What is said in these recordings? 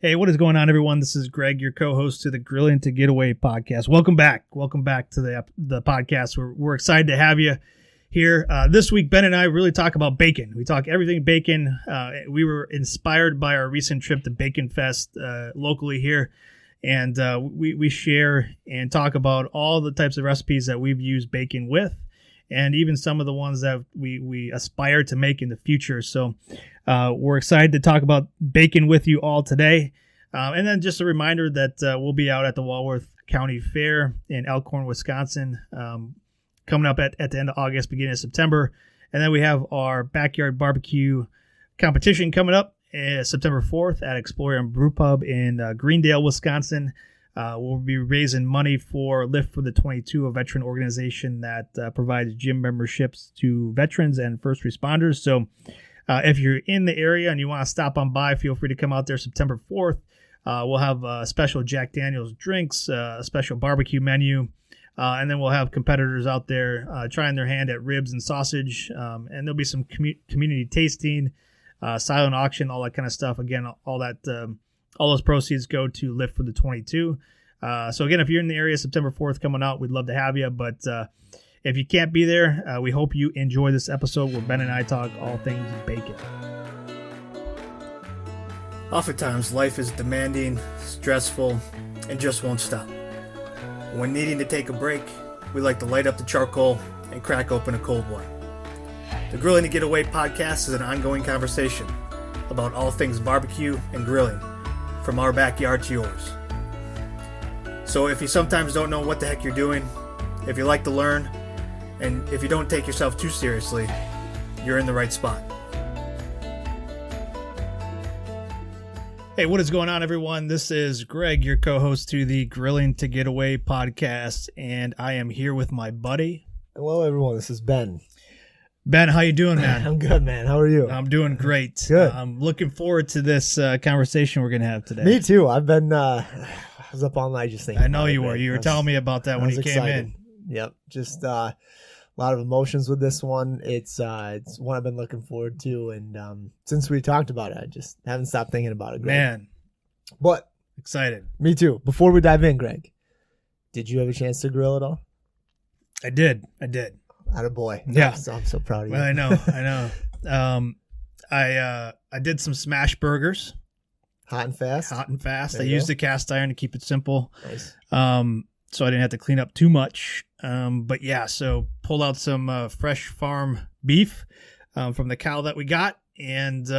Hey, what is going on, everyone? This is Greg, your co-host to the Grilling to Get Away podcast. Welcome back. Welcome back to the podcast. We're excited to have you here. This week, Ben and I really talk about bacon. We talk everything bacon. We were inspired by our recent trip to Bacon Fest locally here. And we share and talk about all the types of recipes that we've used bacon with, and even some of the ones that we aspire to make in the future. So we're excited to talk about bacon with you all today. And then just a reminder that we'll be out at the Walworth County Fair in Elkhorn, Wisconsin, coming up at the end of August, beginning of September. And then we have our backyard barbecue competition coming up September 4th at Explorium Brew Pub in Greendale, Wisconsin. We'll be raising money for Lift for the 22, a veteran organization that provides gym memberships to veterans and first responders. So if you're in the area and you want to stop on by, feel free to come out there September 4th. We'll have special Jack Daniel's drinks, a special barbecue menu, and then we'll have competitors out there trying their hand at ribs and sausage. And there'll be some community tasting, silent auction, all that kind of stuff. Again, all those proceeds go to Lift for the 22. So again, if you're in the area September 4th coming out, we'd love to have you. But if you can't be there, we hope you enjoy this episode where Ben and I talk all things bacon. Oftentimes, life is demanding, stressful, and just won't stop. When needing to take a break, we like to light up the charcoal and crack open a cold one. The Grilling to Get Away podcast is an ongoing conversation about all things barbecue and grilling, from our backyard to yours. So if you sometimes don't know what the heck you're doing, if you like to learn, and if you don't take yourself too seriously, you're in the right spot. Hey, what is going on, everyone? This is Greg, your co-host to the Grilling to Get Away podcast, and I am here with my buddy. Hello, everyone. This is Ben. Ben, how you doing, man? I'm good, man. How are you? I'm doing great. Good. I'm looking forward to this conversation we're going to have today. Me too. I've been, I was up all night just thinking. I know you were. You were telling me about that when you came in. Yep. Just a lot of emotions with this one. It's one I've been looking forward to, and since we talked about it, I just haven't stopped thinking about it. Greg. Man. But excited. Me too. Before we dive in, Greg, did you have a chance to grill at all? I did. Attaboy. Yeah. I'm so proud of you. Well, I know. I did some smash burgers. Hot and fast? I used the cast iron to keep it simple. Nice. So I didn't have to clean up too much. But yeah, so pulled out some fresh farm beef from the cow that we got, and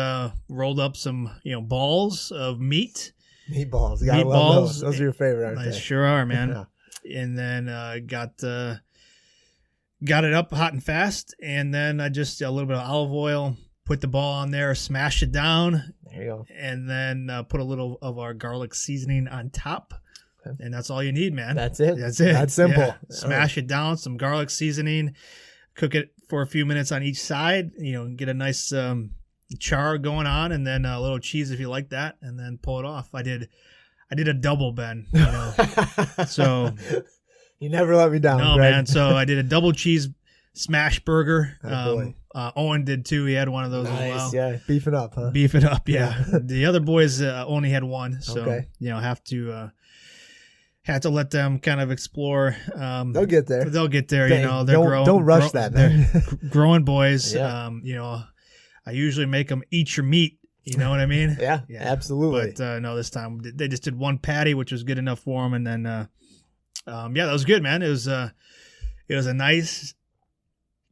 rolled up some balls of meat. Meatballs. You gotta love those. Those are your favorite, aren't They they? sure are, man. Yeah. And then got it up hot and fast, and then I just a little bit of olive oil, put the ball on there, smashed it down. There you go. And then put a little of our garlic seasoning on top. Okay. And that's all you need, man. That's it. That's it. That's simple. Yeah. Smash it down, some garlic seasoning, cook it for a few minutes on each side, get a nice char going on, and then a little cheese if you like that, and then pull it off. I did a double, Ben. So you never let me down. No, Greg. man. So I did a double cheese smash burger. Owen did too. He had one of those as well. Yeah, beef it up, huh? Beef it up, yeah. The other boys only had one, so okay. Have to let them kind of explore. They'll get there. They're growing. Don't rush that, man. They're growing boys. Yeah. I usually make them eat your meat. You know what I mean? Yeah, absolutely. But no, this time they just did one patty, which was good enough for them, and then that was good, man. It was a nice,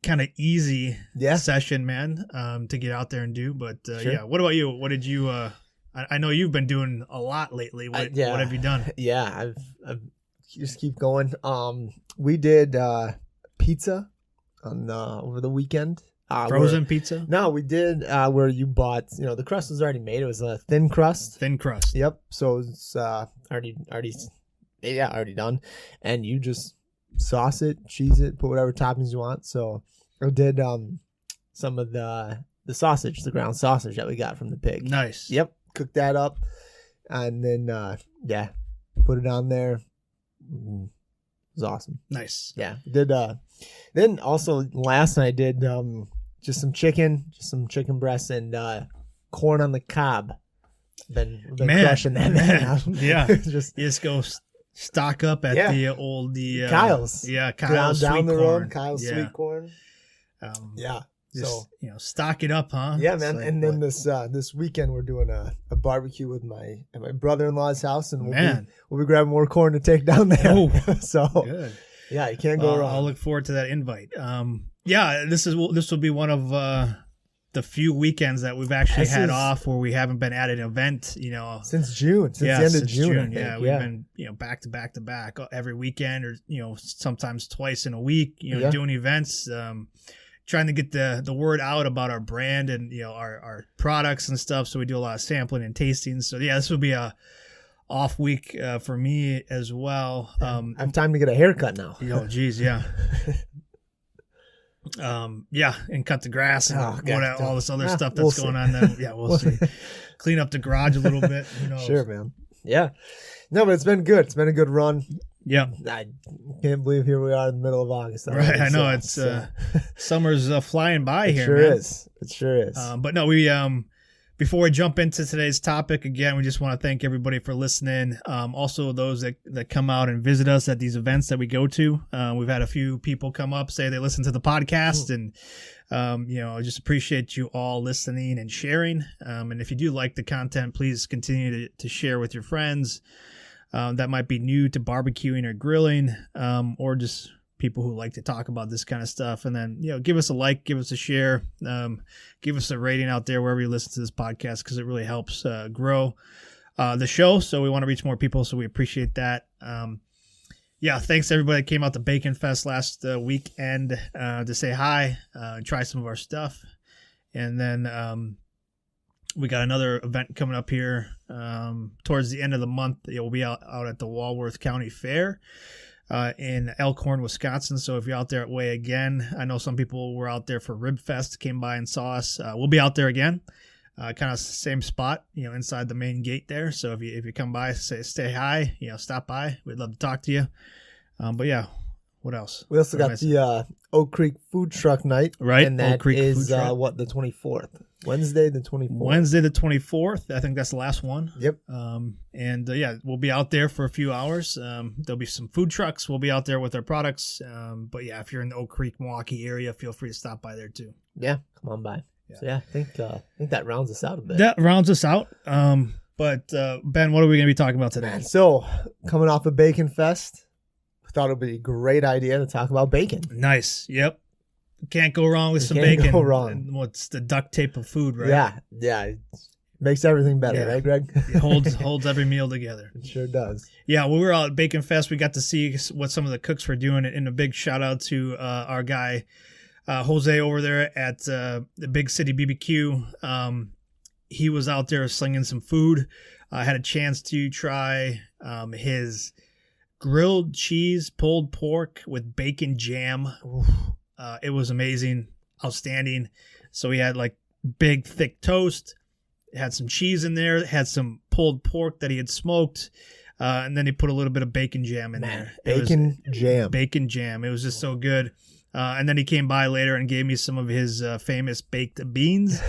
kind of easy session, man, to get out there and do. But sure. Yeah, what about you? What did you? I know you've been doing a lot lately. What have you done? Yeah, I've just keep going. We did pizza on over the weekend. Frozen pizza? No, we did where you bought. The crust was already made. It was a thin crust. Thin crust. Yep. So it's already done, and you just sauce it, cheese it, put whatever toppings you want. So I did some of the sausage, the ground sausage that we got from the pig. Nice. Yep. Cooked that up, and then put it on there. It was awesome. Nice. Yeah. Did then also last night I did just some chicken breasts and corn on the cob Been Man. crushing that, man. Yeah. Just You just go stock up at the old Kyle's. Yeah, Kyle's down sweet the corn. road, Kyle's sweet corn. Yeah. Just, So stock it up, huh? yeah, It's man. like, And then this weekend we're doing a barbecue with at my brother-in-law's house, and we'll be grabbing more corn to take down there. Oh, so good. Yeah, you can't go wrong. I'll look forward to that invite. This will be one of the few weekends that we've actually had off where we haven't been at an event, since June, the end of June. Yeah, we've been back to back every weekend, or sometimes twice in a week. Doing events, trying to get the word out about our brand and our products and stuff. So we do a lot of sampling and tasting. So yeah, this will be a off week for me as well. I have time to get a haircut now. Geez, yeah. And cut the grass and all this other stuff that's going on. Then we'll see. Clean up the garage a little bit. Sure, man. Yeah. No, but it's been good. It's been a good run. Yeah. I can't believe here we are in the middle of August. Right. I know it's summer's flying by here. It sure is. But no, we before we jump into today's topic, again, we just want to thank everybody for listening. Also, those that come out and visit us at these events that we go to. We've had a few people come up, say they listen to the podcast, and I just appreciate you all listening and sharing. And if you do like the content, please continue to share with your friends that might be new to barbecuing or grilling, or just people who like to talk about this kind of stuff. And then, give us a like, give us a share, give us a rating out there wherever you listen to this podcast, because it really helps grow the show. So we want to reach more people, so we appreciate that. Thanks to everybody that came out to Bacon Fest last weekend to say hi, try some of our stuff. And then we got another event coming up here towards the end of the month. We'll be out at the Walworth County Fair in Elkhorn, Wisconsin. So if you're out there at Way again, I know some people were out there for Rib Fest, came by and saw us. We'll be out there again, kind of same spot, inside the main gate there. So if you come by, stay hi, stop by. We'd love to talk to you. But yeah, what else? We also got the Oak Creek Food Truck Night, right? And that is the 24th, Wednesday the 24th. Wednesday the 24th. I think that's the last one. Yep. We'll be out there for a few hours. There'll be some food trucks. We'll be out there with our products. But yeah, if you're in the Oak Creek, Milwaukee area, feel free to stop by there too. Yeah, come on by. Yeah. So yeah, I think that rounds us out a bit. That rounds us out. But Ben, what are we going to be talking about today? So coming off of Bacon Fest, I thought it would be a great idea to talk about bacon. Nice. Yep. Can't go wrong with some bacon. Go wrong. What's the duct tape of food, right? Yeah. It makes everything better, right, Greg? It holds every meal together. It sure does. Yeah, when we were out at Bacon Fest, we got to see what some of the cooks were doing, and a big shout out to our guy Jose over there at the Big City BBQ. He was out there slinging some food. I had a chance to try his grilled cheese pulled pork with bacon jam. It was amazing, outstanding. So he had like big thick toast, had some cheese in there, had some pulled pork that he had smoked, and then he put a little bit of bacon jam in there. Bacon jam. It was just so good. And then he came by later and gave me some of his famous baked beans.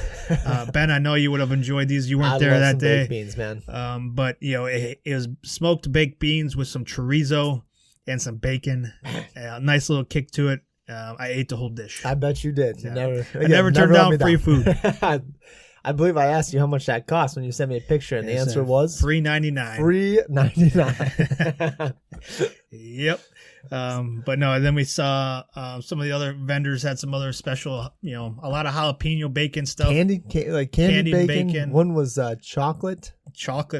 Ben, I know you would have enjoed these. You weren't there that day. Baked beans, man. But it was smoked baked beans with some chorizo and some bacon. Nice little kick to it. I ate the whole dish. I bet you did. Yeah. I never turned down free food. I believe I asked you how much that cost when you sent me a picture, and the answer was $3.99. $3.99. Yep. But no, then we saw some of the other vendors had some other special, a lot of jalapeno bacon stuff. Candy bacon. One was chocolate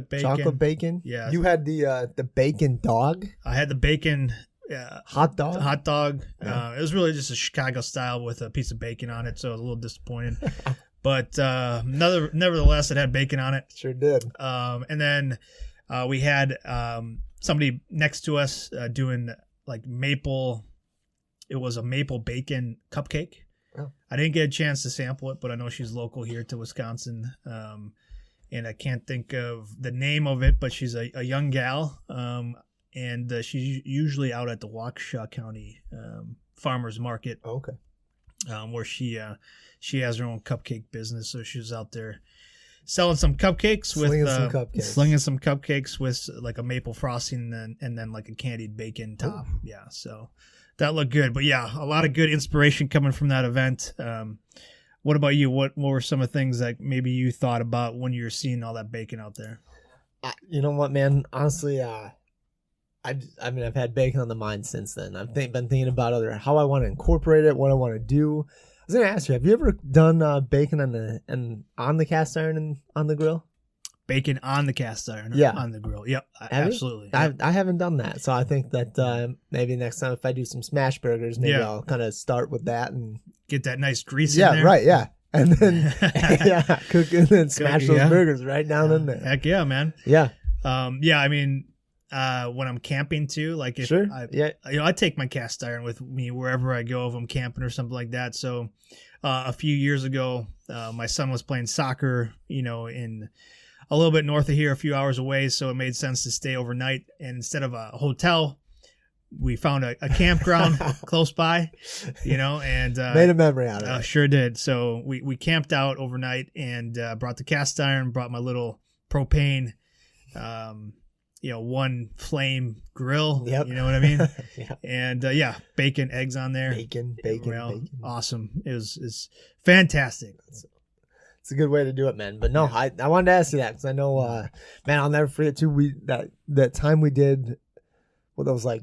bacon. Yeah. You had the bacon dog. I had the bacon hot dog. Yeah. It was really just a Chicago style with a piece of bacon on it, so I was a little disappointed. But nevertheless, it had bacon on it. Sure did. And then we had somebody next to us doing like maple. It was a maple bacon cupcake. Oh. I didn't get a chance to sample it, but I know she's local here to Wisconsin. And I can't think of the name of it, but she's a young gal. And she's usually out at the Waukesha County Farmers Market. Okay. Where she has her own cupcake business, so she was out there selling some cupcakes slinging some cupcakes with like a maple frosting and then like a candied bacon top. Ooh. Yeah, so that looked good. But yeah, a lot of good inspiration coming from that event. What about you? What were some of the things that maybe you thought about when you were seeing all that bacon out there? You know what, man? Honestly, I've had bacon on the mind since then. I've been thinking about how I want to incorporate it, what I want to do. I was going to ask you, have you ever done bacon on the cast iron and on the grill? Bacon on the cast iron, on the grill. Yep, absolutely. I haven't done that, so I think that maybe next time if I do some smash burgers, maybe I'll kind of start with that and get that nice grease in there. Yeah, right, yeah. And then cook and then smash those burgers right down in there. Heck yeah, man. Yeah. I mean, when I'm camping too, like if I take my cast iron with me wherever I go if I'm camping or something like that. So a few years ago, my son was playing soccer, in a little bit north of here, a few hours away. So it made sense to stay overnight. And instead of a hotel, we found a campground close by, and made a memory out of it. Sure did. So we camped out overnight and brought the cast iron, brought my little propane, one flame grill. Yep. You know what I mean? Yep. And bacon, eggs on there. Bacon. Awesome. It's fantastic. It's a good way to do it, man. But no, I wanted to ask you that because I know, man, I'll never forget too. That time we did, that was like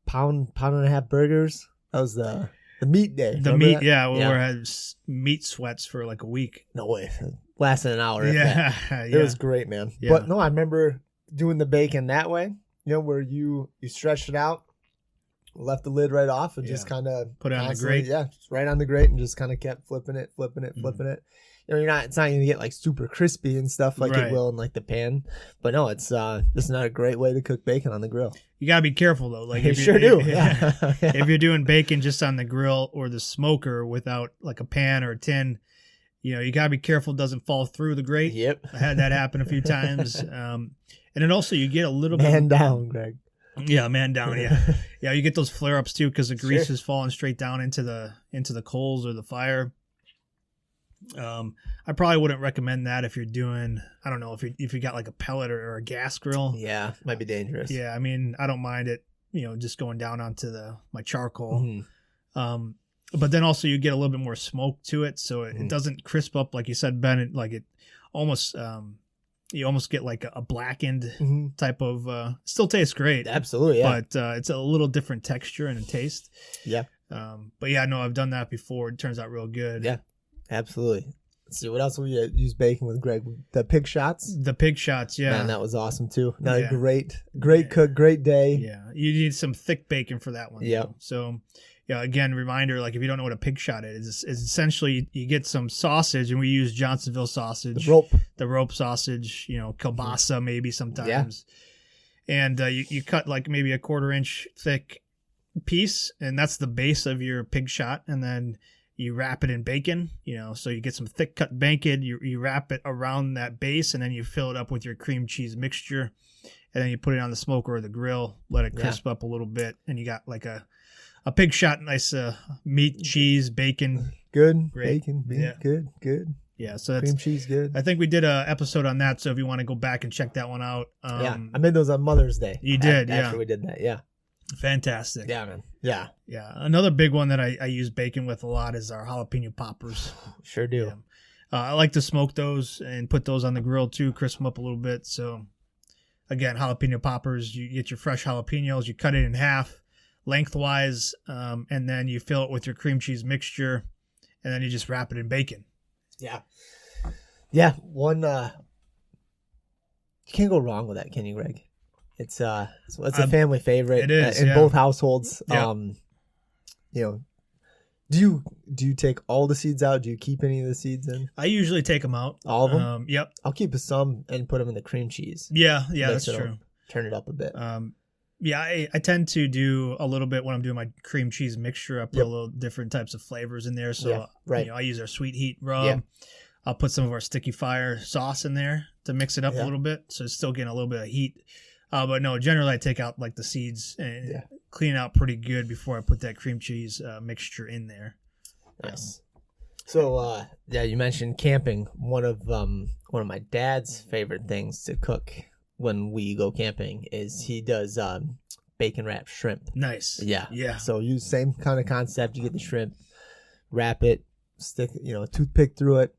pound and a half burgers. That was the meat day. The meat, that? Yeah. We had meat sweats for like a week. No way. Lasted an hour. Yeah. It was great, man. Yeah. But no, I remember doing the bacon that way, where you stretched it out, left the lid right off, and just kind of put it on the grate. Yeah, just right on the grate, and just kind of kept flipping it. It's not going to get like super crispy and stuff like it will in like the pan. But no, it's just not a great way to cook bacon on the grill. You got to be careful though. Like you sure do. Yeah. If you're doing bacon just on the grill or the smoker without like a pan or a tin, you got to be careful it doesn't fall through the grate. Yep. I had that happen a few times. And then also you get a little man down, Greg. Yeah, man down. Yeah. Yeah, you get those flare ups too because the grease is falling straight down into the coals or the fire. I probably wouldn't recommend that if you're doing, I don't know, if you got like a pellet or a gas grill. Yeah, might be dangerous. Yeah, I mean, I don't mind it, just going down onto my charcoal. Mm-hmm. But then also you get a little bit more smoke to it, so it doesn't crisp up like you said, Ben. It almost you almost get like a blackened type of. Still tastes great, absolutely, yeah. But it's a little different texture and a taste. Yeah. But yeah, no, I've done that before. It turns out real good. Yeah. Absolutely. Let's see, what else we use bacon with, Greg? The pig shots? The pig shots, yeah. Man, that was awesome, too. Another great cook, great day. Yeah, you need some thick bacon for that one. Yeah. So, again, reminder, like if you don't know what a pig shot is, it's essentially you get some sausage, and we use Johnsonville sausage. The rope sausage, kielbasa maybe sometimes. Yeah. And you cut like maybe a 1/4 inch thick piece, and that's the base of your pig shot, and then you wrap it in bacon, so you get some thick cut bacon, you wrap it around that base, and then you fill it up with your cream cheese mixture, and then you put it on the smoker or the grill, let it crisp up a little bit, and you got like a pig shot, nice meat, cheese, bacon. Good. Great. Bacon, good. Yeah, so that's cream cheese, good. I think we did an episode on that, so if you want to go back and check that one out. I made those on Mother's Day. You did, after we did that, yeah. Fantastic. Yeah, man. Yeah. Yeah. Another big one that I use bacon with a lot is our jalapeno poppers. Sure do. Yeah. I like to smoke those and put those on the grill too, crisp them up a little bit. So, again, jalapeno poppers, you get your fresh jalapenos, you cut it in half lengthwise, and then you fill it with your cream cheese mixture, and then you just wrap it in bacon. Yeah. Yeah. One, you can't go wrong with that, can you, Greg? It's a family favorite. It is in both households. Yeah. Do you take all the seeds out? Do you keep any of the seeds in? I usually take them out. All of them? Yep. I'll keep some and put them in the cream cheese. Yeah, that's true. Turn it up a bit. I tend to do a little bit when I'm doing my cream cheese mixture. I put a little different types of flavors in there. So I use our sweet heat rub. Yeah. I'll put some of our sticky fire sauce in there to mix it up a little bit, so it's still getting a little bit of heat. But no, generally I take out like the seeds and clean out pretty good before I put that cream cheese mixture in there. Nice. So yeah, you mentioned camping. One of my dad's favorite things to cook when we go camping is he does bacon wrapped shrimp. Nice. Yeah. Yeah. So use same kind of concept. You get the shrimp, wrap it, stick a toothpick through it.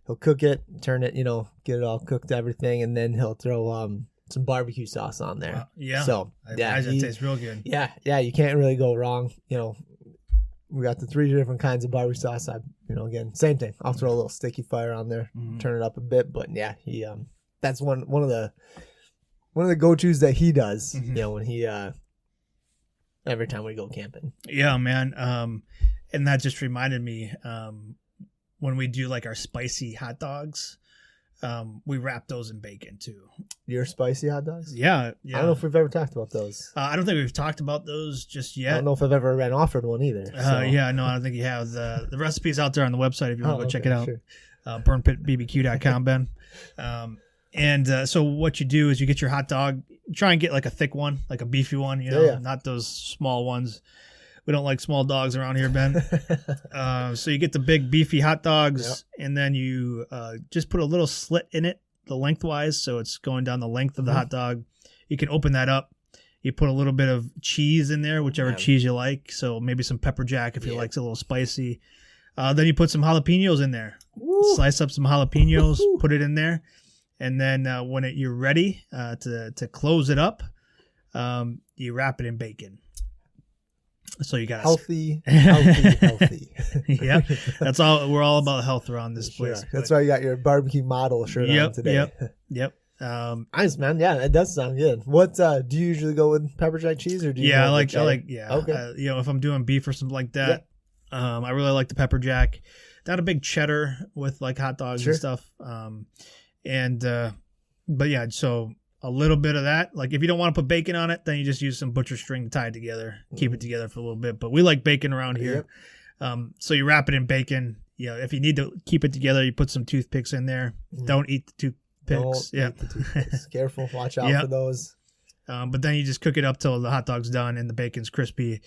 He'll cook it, turn it, get it all cooked, everything, and then he'll throw some barbecue sauce on there. Yeah. So yeah, it tastes real good. Yeah. You can't really go wrong. We got the 3 different kinds of barbecue sauce. Again, same thing. I'll throw a little sticky fire on there, turn it up a bit. But yeah, he that's one of the go-tos that he does. When he every time we go camping. Yeah, man. And that just reminded me when we do like our spicy hot dogs, we wrap those in bacon too. Your spicy hot dogs? Yeah. I don't know if we've ever talked about those. I don't think we've talked about those just yet. I don't know if I've ever been offered one either. Yeah, no, I don't think you have. The recipe's out there on the website if you want to go check it out. Sure. Burnpitbbq.com, Ben. And so what you do is you get your hot dog, try and get like a thick one, like a beefy one, not those small ones. We don't like small dogs around here, Ben. So you get the big beefy hot dogs, and then you just put a little slit in it, the lengthwise, so it's going down the length of the hot dog. You can open that up. You put a little bit of cheese in there, whichever cheese you like. So maybe some pepper jack if you like it a little spicy. Then you put some jalapenos in there. Woo. Slice up some jalapenos, put it in there. And then when you're ready to close it up, you wrap it in bacon. So you got healthy. Yeah, that's all. We're all about health around this place. That's why you got your barbecue model shirt on today. Yep. Nice, man. Yeah, it does sound good. What do you usually go with? Pepper jack cheese, or do you? I like. Okay. If I'm doing beef or something like that, I really like the pepper jack. Not a big cheddar with like hot dogs and stuff. But yeah, so a little bit of that. Like if you don't want to put bacon on it, then you just use some butcher string to tie it together, keep it together for a little bit. But we like bacon around here. So you wrap it in bacon. If you need to keep it together, you put some toothpicks in there. Don't eat the toothpicks. Don't eat the toothpicks. Careful. Watch out for those. But then you just cook it up till the hot dog's done and the bacon's crispy.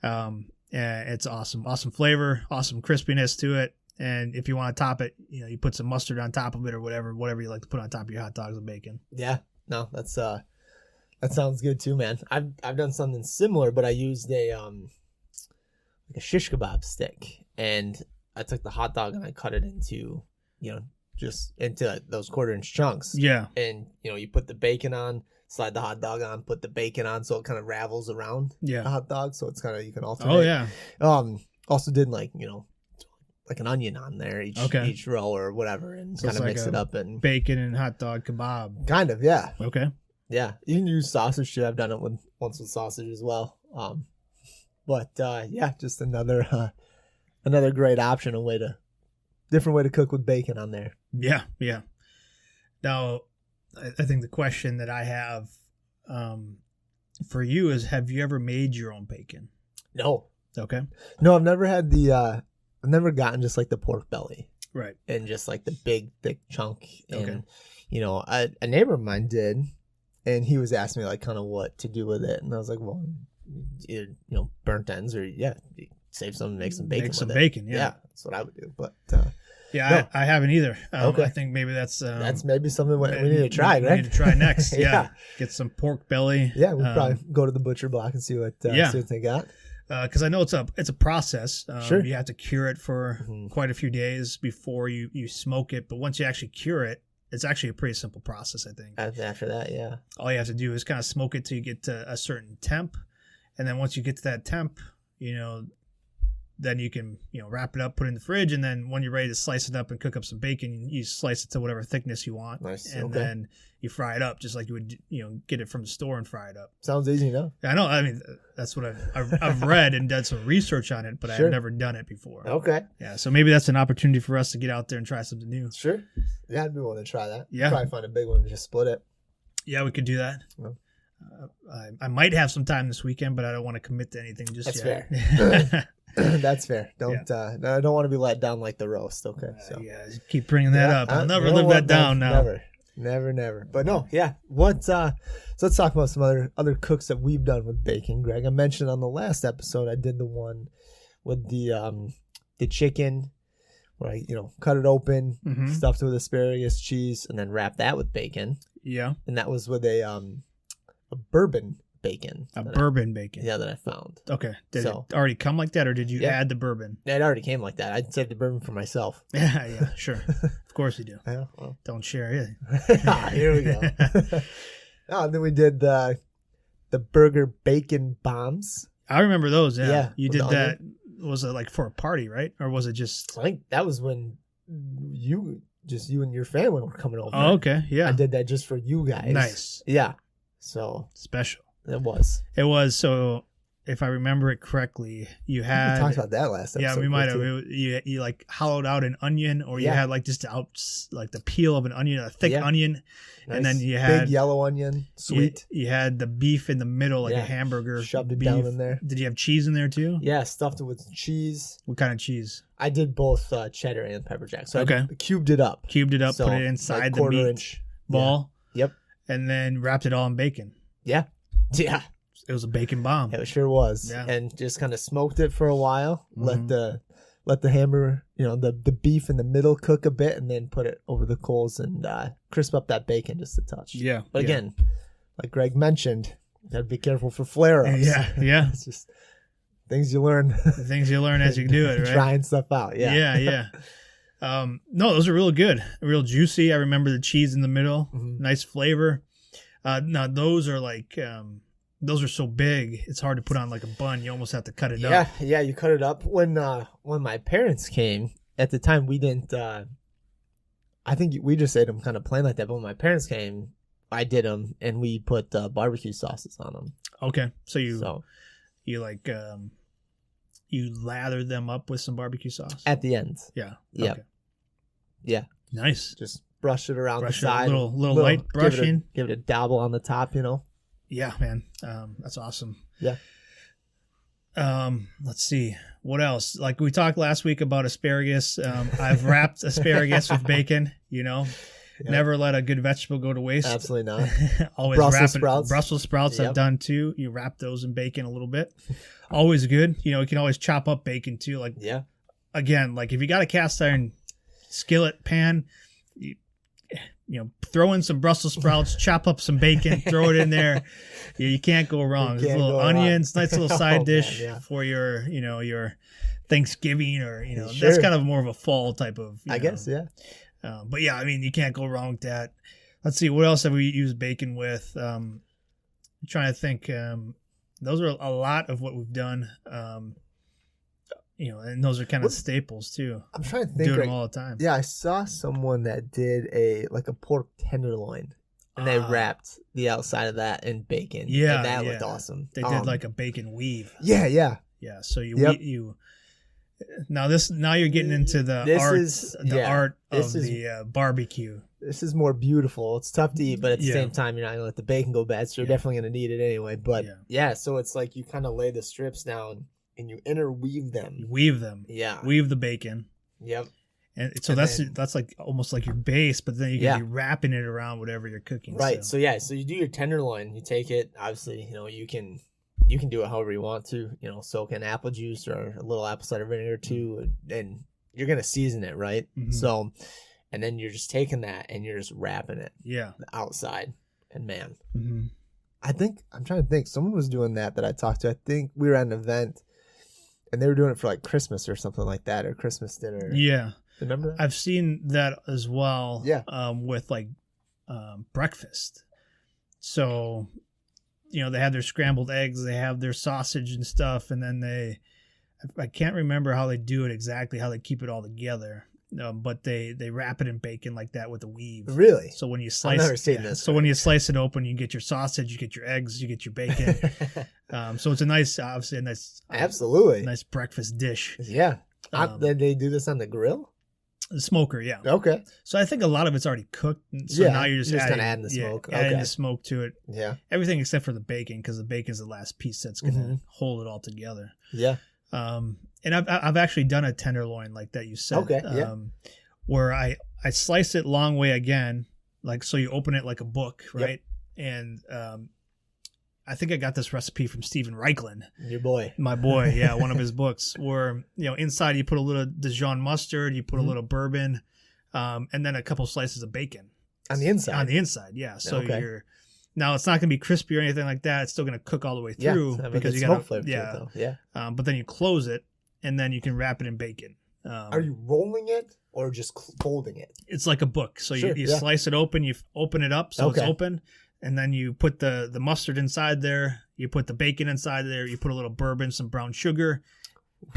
And it's awesome. Awesome flavor, awesome crispiness to it. And if you want to top it, you put some mustard on top of it or whatever you like to put on top of your hot dogs and bacon. Yeah. No, that sounds good too, man. I've done something similar, but I used a shish kebab stick, and I took the hot dog and I cut it into just into those 1/4-inch chunks. Yeah. And you put the bacon on, slide the hot dog on, put the bacon on, so it kind of ravels around the hot dog, so it's kind of you can alternate. Oh yeah. Also did like an onion on there each row or whatever, and so kind of mix it up and bacon and hot dog kebab. Kind of, yeah. Okay. Yeah, you can use sausage too. I've done it once with sausage as well. But just another great option, different way to cook with bacon on there. Yeah. Now, I think the question that I have for you is: have you ever made your own bacon? No. Okay. No, I've never had I've never gotten just like the pork belly. Right. And just like the big, thick chunk. And, a neighbor of mine did. And he was asking me like kind of what to do with it. And I was like, well, either, burnt ends or, save some and make some bacon. Make some bacon, yeah. That's what I would do. But, no. I haven't either. Okay. I think maybe that's maybe something we need to try, right? We need to try next. Yeah. Get some pork belly. Yeah, we'll probably go to the butcher block and see what they got. Because I know it's a process. Sure. You have to cure it for quite a few days before you smoke it. But once you actually cure it, it's actually a pretty simple process, I think. After that, yeah. All you have to do is kind of smoke it till you get to a certain temp. And then once you get to that temp, then you can, wrap it up, put it in the fridge. And then when you're ready to slice it up and cook up some bacon, you slice it to whatever thickness you want. Nice. And then you fry it up just like you would, get it from the store and fry it up. Sounds easy enough. I know. I mean, that's what I've read and done some research on it, but I've never done it before. Okay. Yeah. So maybe that's an opportunity for us to get out there and try something new. Sure. Yeah, I'd be willing to try that. Yeah. Probably find a big one and just split it. Yeah, we could do that. Well. I might have some time this weekend, but I don't want to commit to anything just yet. That's fair. That's fair. I don't want to be let down like the roast. Okay. So keep bringing that up. I'll never live that down now. Never. But no, yeah. So let's talk about some other cooks that we've done with bacon, Greg. I mentioned on the last episode I did the one with the chicken where I, cut it open, Mhm. stuffed it with asparagus, cheese, and then wrapped that with bacon. Yeah. And that was with a bourbon bacon. Bourbon bacon. That I found. Okay. Did So- it already come like that, or did you add the bourbon? It already came like that. I'd saved the bourbon for myself. Yeah, sure. Of course you do. Yeah, well. Don't share it. Here we go. And then we did the burger bacon bombs. I remember those. Yeah. Yeah, You with did the that. Was it like for a party, right? Or was it just? I think that was when you and your family were coming over. Oh, okay. Yeah. I did that just for you guys. Nice. Yeah. So Special. it was. It was. So if I remember it correctly, you We had. talked about that last episode. Yeah, we might have. too. You like hollowed out an onion, or you Yeah. had like just like the peel of an onion, a thick Yeah. onion, and then Nice you had big yellow onion, sweet. You had the beef in the middle, like a Yeah. hamburger. Shoved it beef. down in there. Did you have cheese in there too? Yeah, stuffed it with cheese. What kind of cheese? I did both cheddar and pepper jack. So Okay. I cubed it up. Cubed it up, So, put it inside like the quarter meat inch ball, Yep. and then wrapped it all in bacon. Yeah. Yeah. It was a bacon bomb. It sure was. Yeah. And just kind of smoked it for a while. Mhm. Let the hamburger, the beef in the middle cook a bit, and then put it over the coals and crisp up that bacon just a touch. Yeah. But yeah. again, like Greg mentioned, you gotta be careful for flare ups. Yeah. It's just things you learn. The things you learn as you do it, right? Trying stuff out. Yeah. Yeah. No, those are real good. Real juicy. I remember the cheese in the middle. Mhm. Nice flavor. Now those are like those are so big, it's hard to put on like a bun. You almost have to cut it up. Yeah, you cut it up. When my parents came, at the time we didn't I think we just ate them kind of plain like that, but when my parents came, I did them and we put barbecue sauces on them. Okay. So you So like you lather them up with some barbecue sauce. at the end. Yeah. Yeah. Okay. Yeah. Nice. Just brush it around Brush it, the side. little light brushing. Give it a dabble on the top, Yeah, man. That's awesome. Yeah. Let's see. What else? Like we talked last week about asparagus. I've wrapped asparagus with bacon, Yeah. Never let a good vegetable go to waste. Absolutely not. Always Brussels wrap it. sprouts. Brussels sprouts I've Yep. done too. You wrap those in bacon a little bit. Always good. You can always chop up bacon too. Like Yeah. again, like if you got a cast iron skillet pan, throw in some Brussels sprouts, chop up some bacon, throw it in there. You can't go wrong. You There's can't little go wrong. onions, nice little side Oh, dish man, yeah. for your, your Thanksgiving or, that's Sure. kind of more of a fall type of, I guess, yeah. but yeah, I mean, you can't go wrong with that. Let's see, what else have we used bacon with? I'm trying to think. Those are a lot of what we've done. And those are kind of staples too. I'm trying to think. Doing Right, them all the time. yeah, I saw someone that did a pork tenderloin, and they wrapped the outside of that in bacon. Yeah, and that yeah. looked awesome. They did like a bacon weave. Yeah. Yeah, so Yep. now you're getting into the This art, is- the yeah, art of this is- the barbecue. This is more beautiful. It's tough to eat, but at the Yeah. same time, you're not gonna let the bacon go bad, so you're Yeah. definitely gonna need it anyway. But Yeah. yeah, so it's like you kind of lay the strips down and you interweave You them. weave them, Yeah. weave the bacon, Yep. and so And that's like almost like your base, but then you can be wrapping it around whatever you're cooking. Right. So you do your tenderloin. You take it. Obviously, you can do it however you want to. Soak in apple juice or a little apple cider vinegar too, and you're gonna season it, right? Mhm. So, and then you're just taking that and you're just wrapping it yeah. the outside. And man, Mm-hmm. I'm trying to think. Someone was doing that I talked to. I think we were at an event, and they were doing it for like Christmas or something like that, or Christmas dinner. Yeah, Remember that? I've seen that as well. Yeah. With like breakfast. So, they have their scrambled eggs, they have their sausage and stuff, and then I can't remember how they do it exactly, how they keep it all together. But they wrap it in bacon like that with a weave. Really? So when you I've slice, never seen this. So when you slice it open, you get your sausage, you get your eggs, you get your bacon. So it's obviously a nice, Absolutely. nice breakfast dish. Yeah. Um, Did they do this on the grill? The smoker, yeah. Okay. So I think a lot of it's already cooked. So Yeah, now you're just kinda adding, adding the smoke. adding Okay. the smoke to it. Yeah. Everything except for the bacon, because the bacon's the last piece that's going to Mhm. hold it all together. Yeah. And I've actually done a tenderloin like that you said. Okay, yeah. Where I slice it long way again, like so you open it like a book, right? And I think I got this recipe from Steven Reichlin. Your boy. My boy, yeah, one of his books. Where inside you put a little Dijon mustard, you put a little bourbon, and then a couple slices of bacon On the inside. On the inside, yeah. So now it's not going to be crispy or anything like that. It's still going to cook all the way through because you got flavor to it, though. Yeah. But then you close it, and then you can wrap it in bacon. Are you rolling it or just folding it? It's like a book. So you slice it open, you open it up so it's open, and then you put the mustard inside there. You put the bacon inside there. You put a little bourbon, some brown sugar.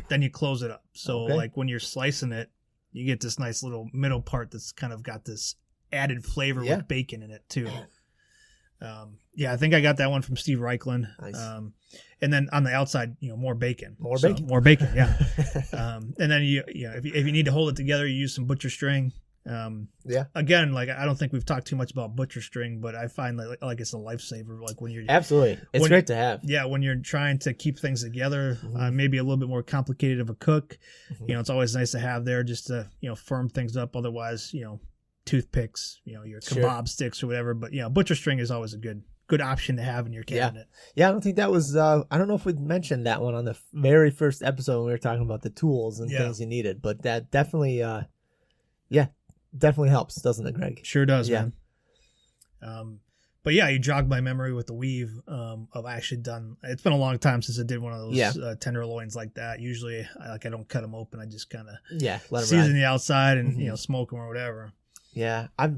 Then you close it up. So like when you're slicing it, you get this nice little middle part that's kind of got this added flavor with bacon in it too. I think I got that one from Steve Reichlin. Nice. And then on the outside, more bacon. More bacon, yeah. And then if you need to hold it together, you use some butcher string. Again, like I don't think we've talked too much about butcher string, but I find like it's a lifesaver. Like when you're absolutely, it's great to have. Yeah, when you're trying to keep things together, maybe a little bit more complicated of a cook. It's always nice to have there just to firm things up. Otherwise, toothpicks, your kebab sticks or whatever. But butcher string is always a good option to have in your cabinet. Yeah, I don't think that was. I don't know if we mentioned that one on the very first episode when we were talking about the tools and things you needed, but that definitely, definitely helps, doesn't it, Greg? Sure does, man. But you jogged my memory with the weave of actually done. It's been a long time since I did one of those tenderloins like that. Usually, I don't cut them open. I just kind of season the outside and smoke them or whatever. Yeah, I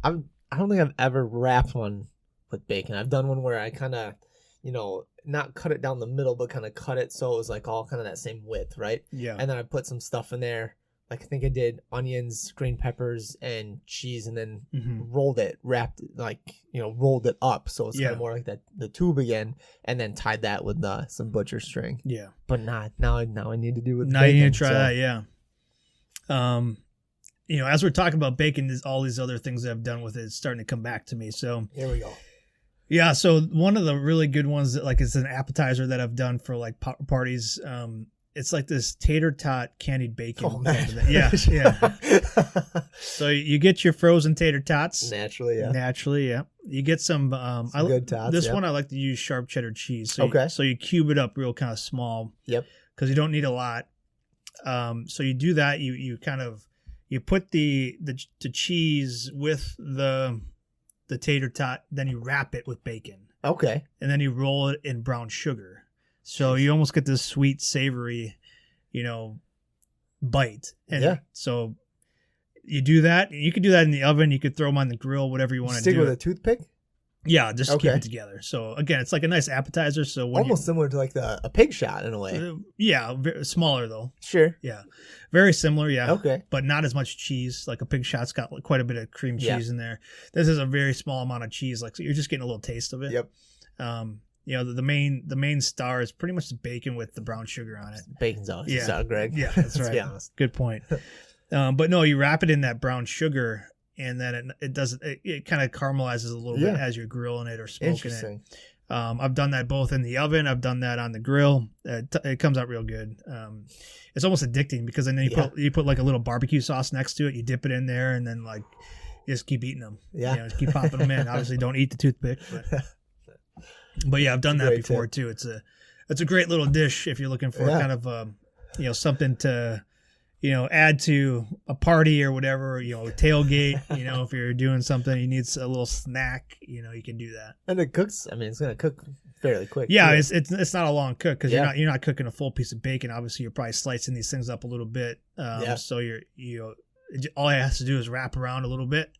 don't think I've ever wrapped one with bacon. I've done one where I kind of, not cut it down the middle, but kind of cut it so it was like all kind of that same width, right? Yeah. And then I put some stuff in there. Like I think I did onions, green peppers, and cheese, and then rolled it, rolled it up, so it's kind of more like that the tube again, and then tied that with some butcher string. Yeah. But now I need to do it with now bacon. You need to try that, yeah. As we're talking about bacon, there's all these other things that I've done with it starting to come back to me. So here we go. Yeah, so one of the really good ones that it's an appetizer that I've done for like parties. It's like this tater tot candied bacon. Oh man, yeah. So you get your frozen tater tots naturally. Yeah. You get some. Good tots. This one I like to use sharp cheddar cheese. So so you cube it up real kind of small. Yep. Because you don't need a lot. So you do that. You kind of put the cheese with the tater tot, then you wrap it with bacon. Okay. And then you roll it in brown sugar. So you almost get this sweet, savory, bite. And so you do that. You could do that in the oven. You could throw them on the grill, whatever you want to do. Stick with a toothpick? Yeah, just keep it together. So again, it's like a nice appetizer. So when almost similar to like a pig shot in a way. Smaller though. Sure. Yeah, very similar. Yeah. Okay. But not as much cheese. Like a pig shot's got quite a bit of cream cheese in there. This is a very small amount of cheese. Like so you're just getting a little taste of it. Yep. The main star is pretty much the bacon with the brown sugar on it. Bacon's always the star, Greg. Yeah, that's right. Let's be honest. Good point. But no, you wrap it in that brown sugar, and then it kind of caramelizes a little bit as you're grilling it or smoking it. I've done that both in the oven. I've done that on the grill. It comes out real good. It's almost addicting because then you put like a little barbecue sauce next to it. You dip it in there, and then like you just keep eating them. Yeah, just keep popping them in. Obviously, don't eat the toothpick, but yeah, I've done that before too. It's a great little dish if you're looking for kind of something to add to a party or whatever, tailgate, if you're doing something, you need a little snack, you can do that. And it cooks. I mean, it's going to cook fairly quick. Yeah, it's not a long cook because you're not cooking a full piece of bacon. Obviously, you're probably slicing these things up a little bit. So all it has to do is wrap around a little bit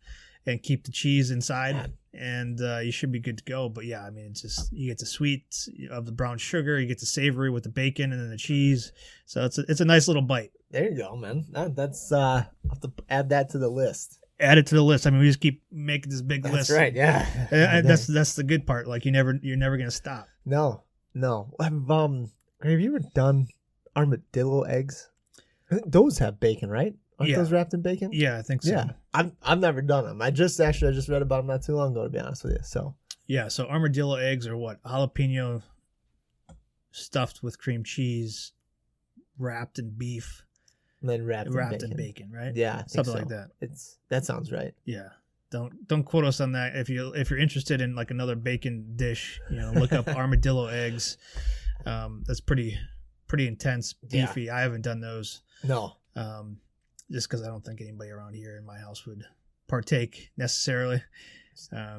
and keep the cheese inside. And you should be good to go. But yeah, I mean, it's just you get the sweet of the brown sugar, you get the savory with the bacon and then the cheese. So it's a nice little bite. There you go, man. That's I'll have to add that to the list. Add it to the list. I mean, we just keep making this big list. That's right. Yeah. And that's the good part. Like you're never gonna stop. No. Have you ever done armadillo eggs? I think those have bacon, right? Aren't those wrapped in bacon? Yeah, I think so. Yeah, I've never done them. I just read about them not too long ago, to be honest with you. So yeah, so armadillo eggs are what? Jalapeno stuffed with cream cheese, wrapped in beef, and then wrapped in bacon, right? Yeah, Something like that. That sounds right. Yeah, Don't quote us on that. If you're interested in like another bacon dish, look up armadillo eggs. That's pretty intense, beefy. I haven't done those. No. Just because I don't think anybody around here in my house would partake necessarily.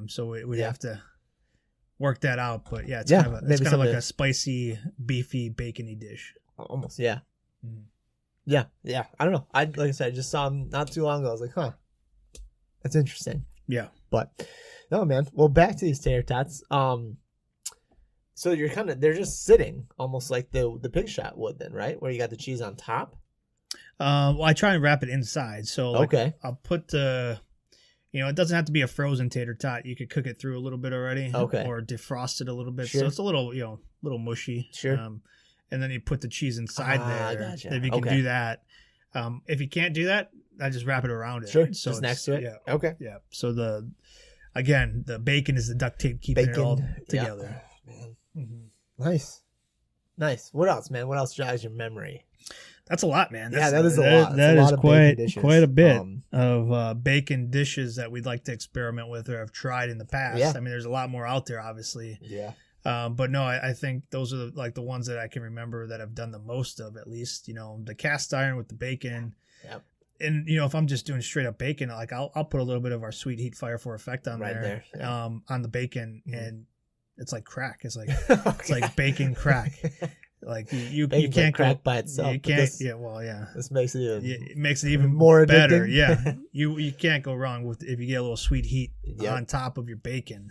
So we'd have to work that out. But yeah, it's kind of like a spicy, beefy, bacony dish. Almost, yeah. Mm. Yeah. I don't know. Like I said, I just saw them not too long ago. I was like, huh, that's interesting. Yeah. But no, man. Well, back to these tater tots. So they're just sitting almost like the pig shot would then, right? Where you got the cheese on top. Well, I try and wrap it inside. So okay, I'll put the, it doesn't have to be a frozen tater tot. You could cook it through a little bit already. Okay. Or defrost it a little bit. Sure. So it's a little mushy. Sure. And then you put the cheese inside there. Gotcha. If you can do that. If you can't do that, I just wrap it around it. Sure. So just next to it. Yeah. Okay. Yeah. So the bacon is the duct tape keeping it all together. Yeah. Man. Mm-hmm. Nice. What else, man? What else jogs your memory? That's a lot, man. That is a lot. That is quite a bit of bacon dishes that we'd like to experiment with or have tried in the past. Yeah. I mean, there's a lot more out there, obviously. Yeah. But no, I think those are the ones that I can remember that I've done the most of, at least. The cast iron with the bacon. Yep. And if I'm just doing straight up bacon, like I'll put a little bit of our sweet heat flavorful effect on there. Yeah. On the bacon, and it's like crack. It's like it's like bacon crack. Like you can't crack by itself. You can't. This makes it even more better. Addicting. Yeah. You can't go wrong with if you get a little sweet heat on top of your bacon.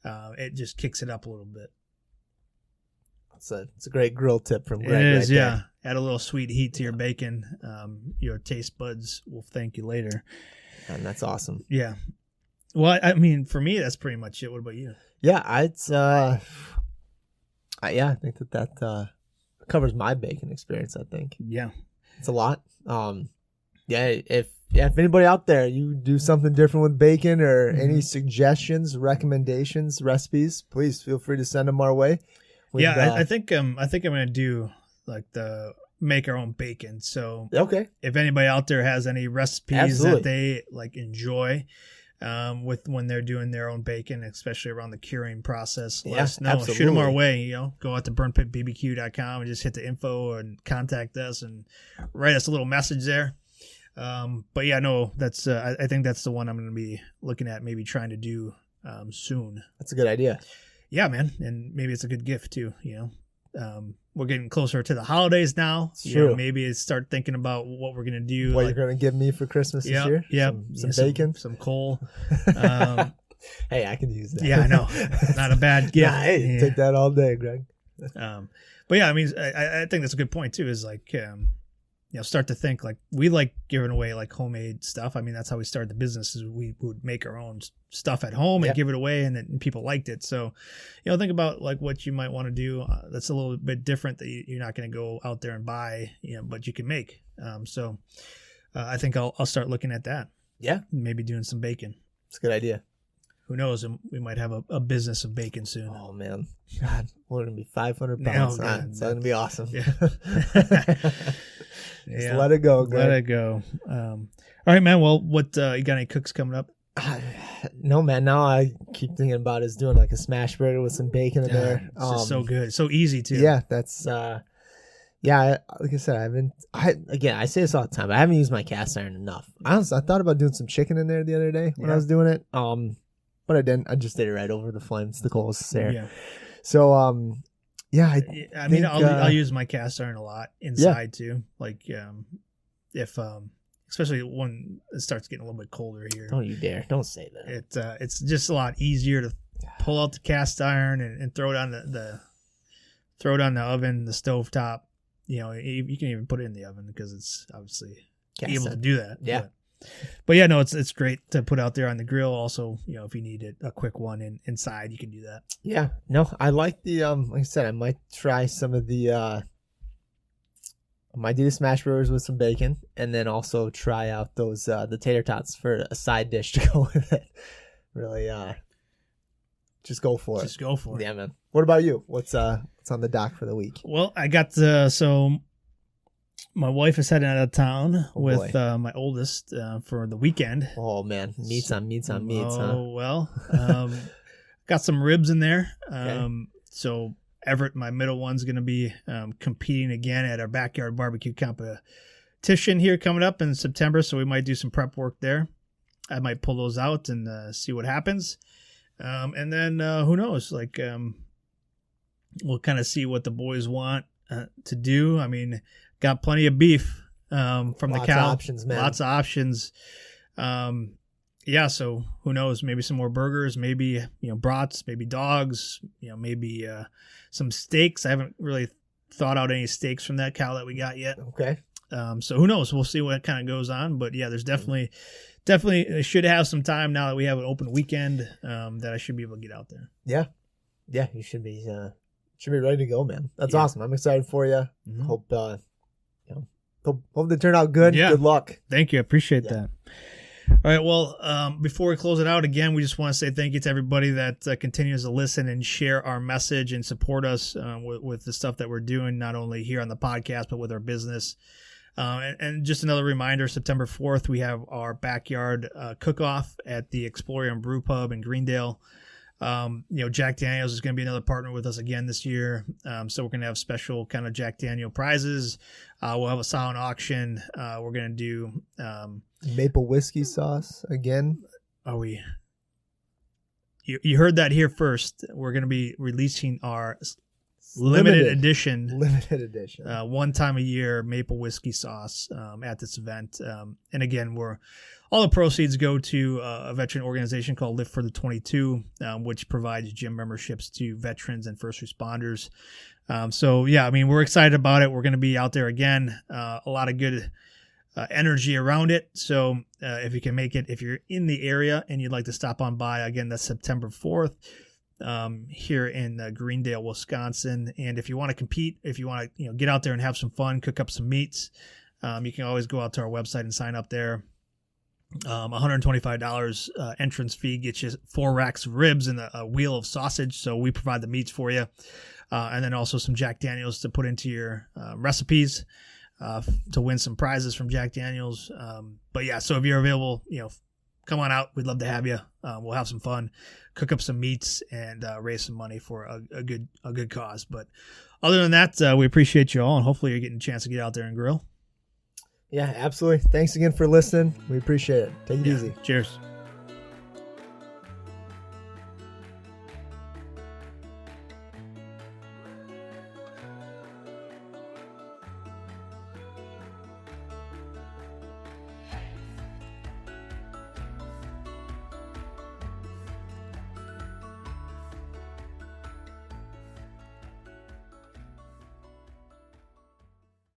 It just kicks it up a little bit. It's a great grill tip from Greg. It is, right yeah. there. Add a little sweet heat to your bacon. Your taste buds will thank you later. And that's awesome. Yeah. Well, I mean, for me, that's pretty much it. What about you? Yeah, I think that covers my bacon experience. I think. Yeah, it's a lot. If anybody out there, you do something different with bacon or any suggestions, recommendations, recipes, please feel free to send them our way. I think I'm gonna do like the make our own bacon. So okay, if anybody out there has any recipes that they like enjoy. With when they're doing their own bacon, especially around the curing process, let us know. Absolutely. Shoot them our way. Go out to burnpitbbq.com and just hit the info and contact us and write us a little message there. But yeah, no, that's I think that's the one I'm going to be looking at, maybe trying to do soon. That's a good idea. Yeah, man, and maybe it's a good gift too. We're getting closer to the holidays now. True. Maybe start thinking about what we're gonna do. What you're gonna give me for Christmas this year? Yeah, some bacon, some coal. Hey, I can use that. Yeah, I know. Not a bad gift. Take that all day, Greg. But yeah, I mean, I think that's a good point too. Is like, start to think like we like giving away like homemade stuff. I mean, that's how we started the business. Is we would make our own stuff at home and give it away, and people liked it. So, think about like what you might want to do. That's a little bit different that you're not going to go out there and buy, but you can make. So, I think I'll start looking at that. Yeah, maybe doing some bacon. It's a good idea. Who knows? We might have a business of bacon soon. Oh man, God, we're gonna be 500 pounds. It's gonna be awesome. Yeah. Just let it go, Greg. Let it go. All right, man. Well, what you got any cooks coming up? No, man. Now I keep thinking about is doing like a smash burger with some bacon in there. It's just so good, so easy too. Yeah, that's like I said, I say this all the time. I haven't used my cast iron enough. Honestly, I thought about doing some chicken in there the other day when I was doing it. But I didn't. I just did it right over the flames. The coals there. Yeah. So I mean, I'll use my cast iron a lot inside too. Like if especially when it starts getting a little bit colder here. Don't you dare! Don't say that. It's just a lot easier to pull out the cast iron and throw it on the oven, the stove top. You can even put it in the oven because it's obviously able to do that. Yeah. But yeah, no, it's great to put out there on the grill. Also, if you need a quick one inside, you can do that. Yeah, no, I like the like I said, I might try some of the I might do the smash burgers with some bacon, and then also try out those the tater tots for a side dish to go with it. Really, just go for it. Just go for it. Yeah, man. What about you? What's on the dock for the week? Well, I got so My wife is heading out of town Oh, with boy. my oldest for the weekend. Oh man, meats on meats, huh? Well, got some ribs in there. Okay. So Everett, my middle one's going to be competing again at our backyard barbecue competition here coming up in September. So we might do some prep work there. I might pull those out and see what happens. And then who knows? Like we'll kind of see what the boys want to do. I mean, got plenty of beef from the cow. Lots of options, man. Lots of options. Yeah, so who knows? Maybe some more burgers, maybe brats, maybe dogs, maybe some steaks. I haven't really thought out any steaks from that cow that we got yet. Okay. So who knows? We'll see what kind of goes on. But yeah, there's definitely should have some time now that we have an open weekend that I should be able to get out there. Yeah, you should be ready to go, man. That's awesome. I'm excited for you. Mm-hmm. Hope they turn out good. Yeah. Good luck. Thank you. I appreciate that. All right. Well, before we close it out again, we just want to say thank you to everybody that continues to listen and share our message and support us with the stuff that we're doing, not only here on the podcast, but with our business. And just another reminder, September 4th, we have our backyard cook-off at the Explorium Brew Pub in Greendale. Jack Daniels is going to be another partner with us again this year. So we're going to have special kind of Jack Daniel prizes. We'll have a silent auction. We're going to do maple whiskey sauce again. Are we? You heard that here first. We're going to be releasing our limited edition, one time a year maple whiskey sauce at this event. And again, all the proceeds go to a veteran organization called Lift for the 22, which provides gym memberships to veterans and first responders. So yeah, I mean, we're excited about it. We're going to be out there again. A lot of good energy around it. So if you can make it, if you're in the area and you'd like to stop on by, again, that's September 4th. Here in Greendale, Wisconsin. And if you want to compete, if you want to get out there and have some fun, cook up some meats, you can always go out to our website and sign up there. $125 entrance fee gets you 4 racks of ribs and a wheel of sausage. So we provide the meats for you. And then also some Jack Daniels to put into your recipes to win some prizes from Jack Daniels. But yeah, so if you're available, come on out. We'd love to have you. We'll have some fun, cook up some meats, and raise some money for a good cause. But other than that, we appreciate you all, and hopefully you're getting a chance to get out there and grill. Yeah, absolutely. Thanks again for listening. We appreciate it. Take it easy. Cheers.